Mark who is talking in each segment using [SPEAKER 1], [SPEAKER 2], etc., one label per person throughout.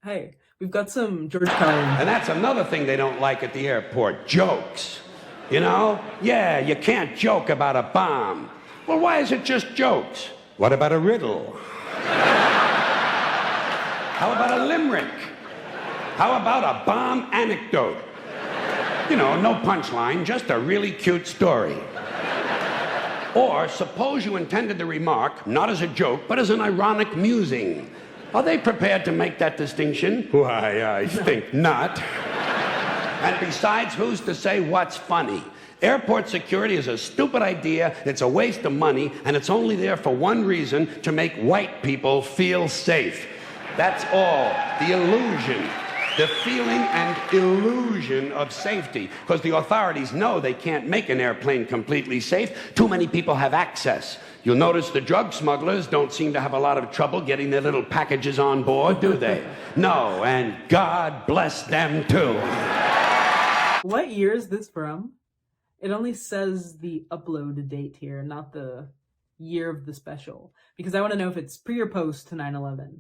[SPEAKER 1] Hey, we've got some George Carlin.
[SPEAKER 2] And that's another thing they don't like at the airport, jokes. You know? Yeah, you can't joke about a bomb. Well, why is it just jokes? What about a riddle? How about a limerick? How about a bomb anecdote? You know, no punchline, just a really cute story. Or suppose you intended the remark, not as a joke, but as an ironic musing. Are they prepared to make that distinction? Why, I think not. And besides, who's to say what's funny? Airport security is a stupid idea, it's a waste of money, and it's only there for one reason, to make white people feel safe. That's all. The illusion. The feeling and illusion of safety. Because the authorities know they can't make an airplane completely safe. Too many people have access. You'll notice the drug smugglers don't seem to have a lot of trouble getting their little packages on board, do they? No, and God bless them too.
[SPEAKER 1] What year is this from? It only says the upload date here, not the year of the special. Because I want to know if it's pre or post to 9/11.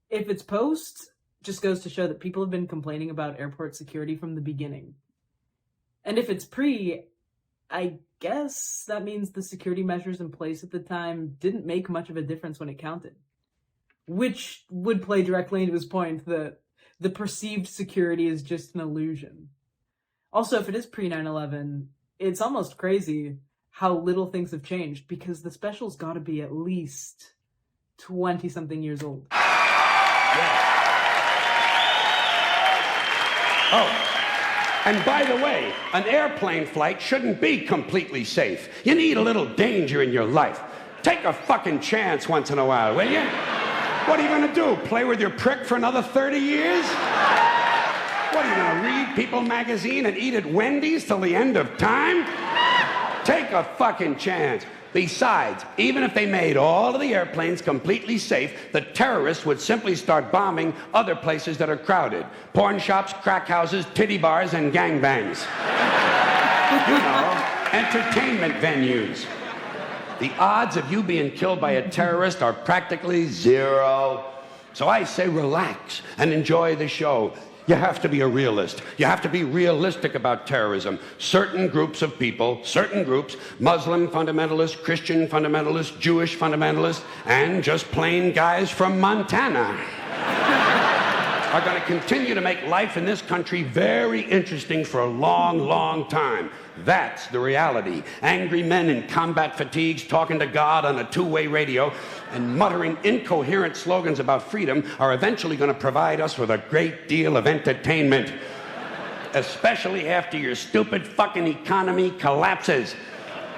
[SPEAKER 1] If it's post, just goes to show that people have been complaining about airport security from the beginning. And if it's pre, I guess that means the security measures in place at the time didn't make much of a difference when it counted. Which would play directly into his point that the perceived security is just an illusion. Also, if it is pre 9/11, it's almost crazy how little things have changed, because the special's got to be at least 20-something years old.
[SPEAKER 2] Yeah. Oh. And by the way, an airplane flight shouldn't be completely safe. You need a little danger in your life. Take a fucking chance once in a while, will you? What are you gonna do? Play with your prick for another 30 years? What, are you gonna read People magazine and eat at Wendy's till the end of time? Take a fucking chance. Besides, even if they made all of the airplanes completely safe, the terrorists would simply start bombing other places that are crowded. Porn shops, crack houses, titty bars, and gangbangs. You know, entertainment venues. The odds of you being killed by a terrorist are practically zero. So I say relax and enjoy the show. You have to be a realist. You have to be realistic about terrorism. Certain groups of people, certain groups, Muslim fundamentalists, Christian fundamentalists, Jewish fundamentalists, and just plain guys from Montana are going to continue to make life in this country very interesting for a long, long time. That's the reality. Angry men in combat fatigues talking to God on a two-way radio and muttering incoherent slogans about freedom are eventually going to provide us with a great deal of entertainment. Especially after your stupid fucking economy collapses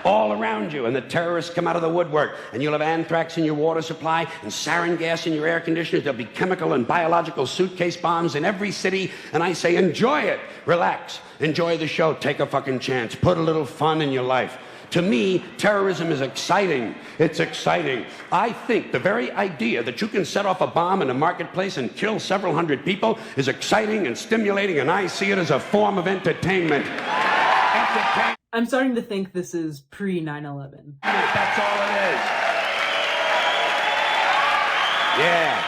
[SPEAKER 2] all around you and the terrorists come out of the woodwork, and you'll have anthrax in your water supply and sarin gas in your air conditioners. There'll be chemical and biological suitcase bombs in every city, and I say enjoy it. Relax. Enjoy the show. Take a fucking chance. Put a little fun in your life. To me, terrorism is exciting. It's exciting. I think the very idea that you can set off a bomb in a marketplace and kill several hundred people is exciting and stimulating, and I see it as a form of entertainment.
[SPEAKER 1] I'm starting to think this is pre 9/11.
[SPEAKER 2] That's all it is. Yeah.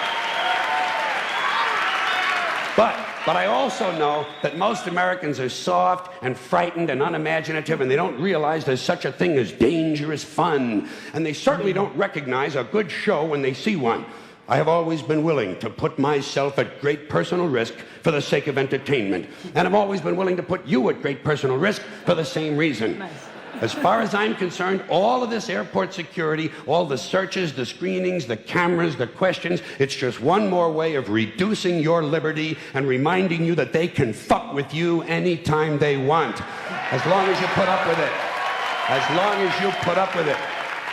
[SPEAKER 2] But I also know that most Americans are soft and frightened and unimaginative, and they don't realize there's such a thing as dangerous fun. And they certainly don't recognize a good show when they see one. I have always been willing to put myself at great personal risk for the sake of entertainment. And I've always been willing to put you at great personal risk for the same reason.
[SPEAKER 1] Nice.
[SPEAKER 2] As far as I'm concerned, all of this airport security, all the searches, the screenings, the cameras, the questions, it's just one more way of reducing your liberty and reminding you that they can fuck with you anytime they want. As long as you put up with it. As long as you put up with it.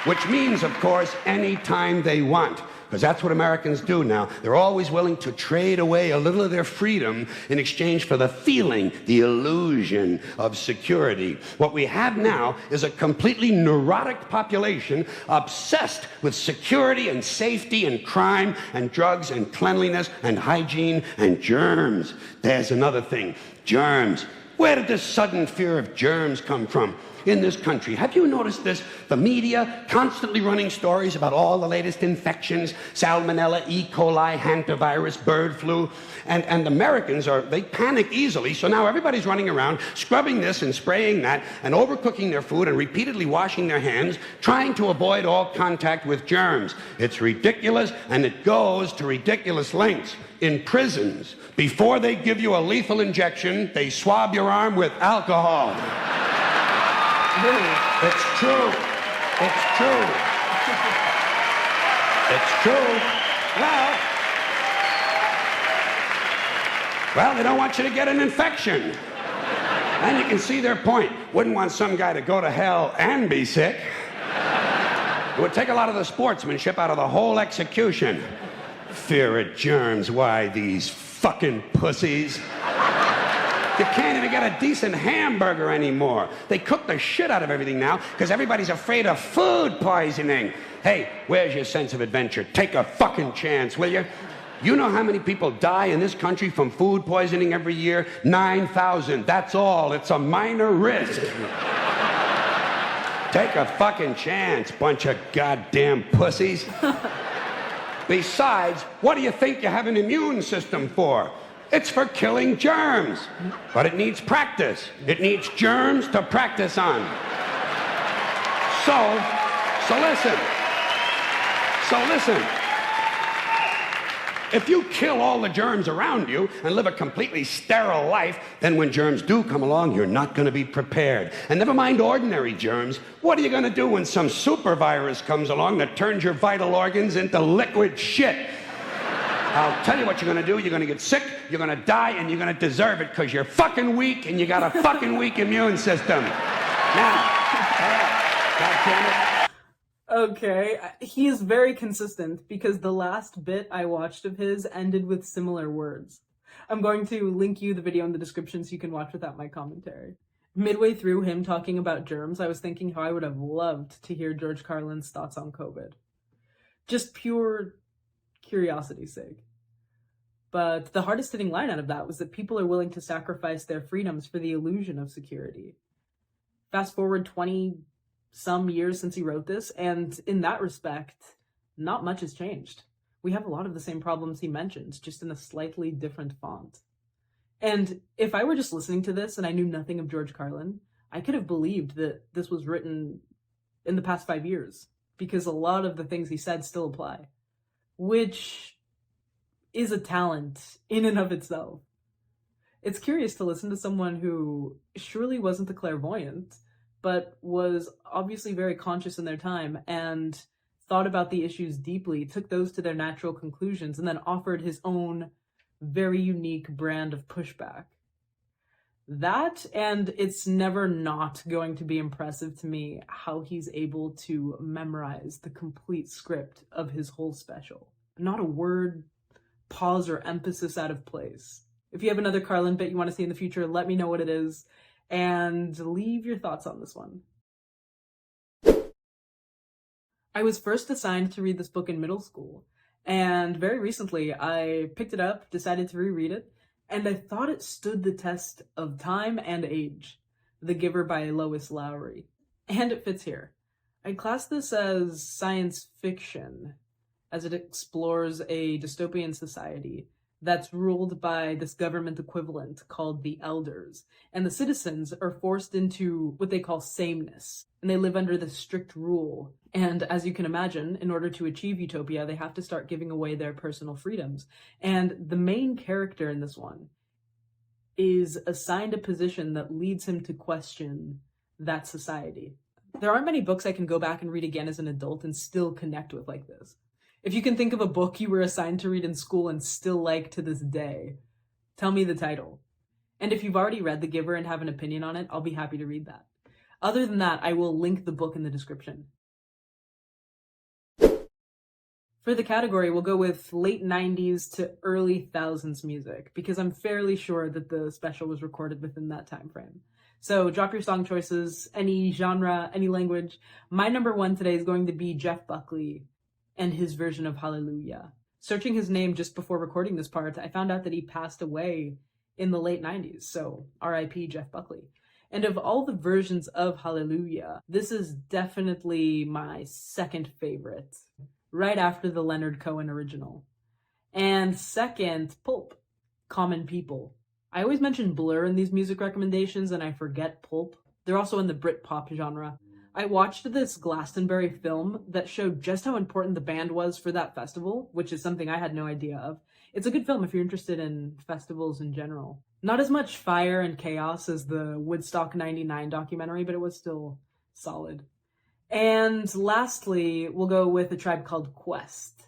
[SPEAKER 2] Which means, of course, anytime they want. Because that's what Americans do now. They're always willing to trade away a little of their freedom in exchange for the feeling, the illusion of security. What we have now is a completely neurotic population obsessed with security and safety and crime and drugs and cleanliness and hygiene and germs. There's another thing, germs. Where did this sudden fear of germs come from? in this country. Have you noticed this? The media constantly running stories about all the latest infections, salmonella, E. coli, hantavirus, bird flu, and Americans they panic easily, so now everybody's running around scrubbing this and spraying that and overcooking their food and repeatedly washing their hands, trying to avoid all contact with germs. It's ridiculous, and it goes to ridiculous lengths. In prisons, before they give you a lethal injection, they swab your arm with alcohol.
[SPEAKER 1] Really?
[SPEAKER 2] It's true. It's true. It's true. Well, they don't want you to get an infection. And you can see their point. Wouldn't want some guy to go to hell and be sick. It would take a lot of the sportsmanship out of the whole execution. Fear of germs, why, these fucking pussies. You can't even get a decent hamburger anymore. They cook the shit out of everything now because everybody's afraid of food poisoning. Hey, where's your sense of adventure? Take a fucking chance, will you? You know how many people die in this country from food poisoning every year? 9,000. That's all. It's a minor risk. Take a fucking chance, bunch of goddamn pussies. Besides, what do you think you have an immune system for? It's for killing germs. But it needs practice. It needs germs to practice on. So listen. If you kill all the germs around you and live a completely sterile life, then when germs do come along, you're not going to be prepared. And never mind ordinary germs, what are you going to do when some super virus comes along that turns your vital organs into liquid shit? I'll tell you what you're going to do. You're going to get sick, you're going to die, and you're going to deserve it because you're fucking weak and you got a fucking weak immune system. Now, God damn it.
[SPEAKER 1] Okay, he is very consistent because the last bit I watched of his ended with similar words. I'm going to link you the video in the description so you can watch without my commentary. Midway through him talking about germs, I was thinking how I would have loved to hear George Carlin's thoughts on COVID. Just pure curiosity's sake. But the hardest hitting line out of that was that people are willing to sacrifice their freedoms for the illusion of security. Fast forward 20 some years since he wrote this, and in that respect, not much has changed. We have a lot of the same problems he mentions, just in a slightly different font. And if I were just listening to this and I knew nothing of George Carlin, I could have believed that this was written in the past 5 years, because a lot of the things he said still apply, which is a talent in and of itself. It's curious to listen to someone who surely wasn't a clairvoyant, but was obviously very conscious in their time and thought about the issues deeply, took those to their natural conclusions, and then offered his own very unique brand of pushback. That, and it's never not going to be impressive to me how he's able to memorize the complete script of his whole special. Not a word, pause, or emphasis out of place. If you have another Carlin bit you want to see in the future, let me know what it is. And leave your thoughts on this one. I was first assigned to read this book in middle school, and very recently I picked it up, decided to reread it, and I thought it stood the test of time and age. The Giver by Lois Lowry. And it fits here. I class this as science fiction, as it explores a dystopian society that's ruled by this government equivalent called the Elders, and the citizens are forced into what they call sameness, and they live under this strict rule. And as you can imagine, in order to achieve utopia, they have to start giving away their personal freedoms. And the main character in this one is assigned a position that leads him to question that society. There aren't many books I can go back and read again as an adult and still connect with like this. If you can think of a book you were assigned to read in school and still like to this day, tell me the title. And if you've already read The Giver and have an opinion on it, I'll be happy to read that. Other than that, I will link the book in the description. For the category, we'll go with late 90s to early thousands music, because I'm fairly sure that the special was recorded within that time frame. So drop your song choices, any genre, any language. My number one today is going to be Jeff Buckley and his version of Hallelujah. Searching his name just before recording this part, I found out that he passed away in the late 90s, so R.I.P. Jeff Buckley. And of all the versions of Hallelujah, this is definitely my second favorite, right after the Leonard Cohen original. And second, Pulp, Common People. I always mention Blur in these music recommendations and I forget Pulp. They're also in the Britpop genre. I watched this Glastonbury film that showed just how important the band was for that festival, which is something I had no idea of. It's a good film if you're interested in festivals in general. Not as much fire and chaos as the Woodstock 99 documentary, but it was still solid. And lastly, we'll go with a Tribe Called Quest,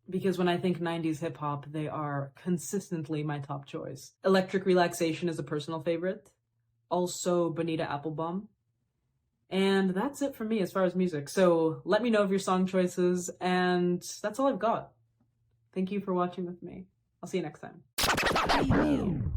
[SPEAKER 1] because when I think 90s hip-hop, they are consistently my top choice. Electric Relaxation is a personal favorite. Also Bonita Applebum. And that's it for me as far as music. So let me know of your song choices, and that's all I've got. Thank you for watching with me. I'll see you next time.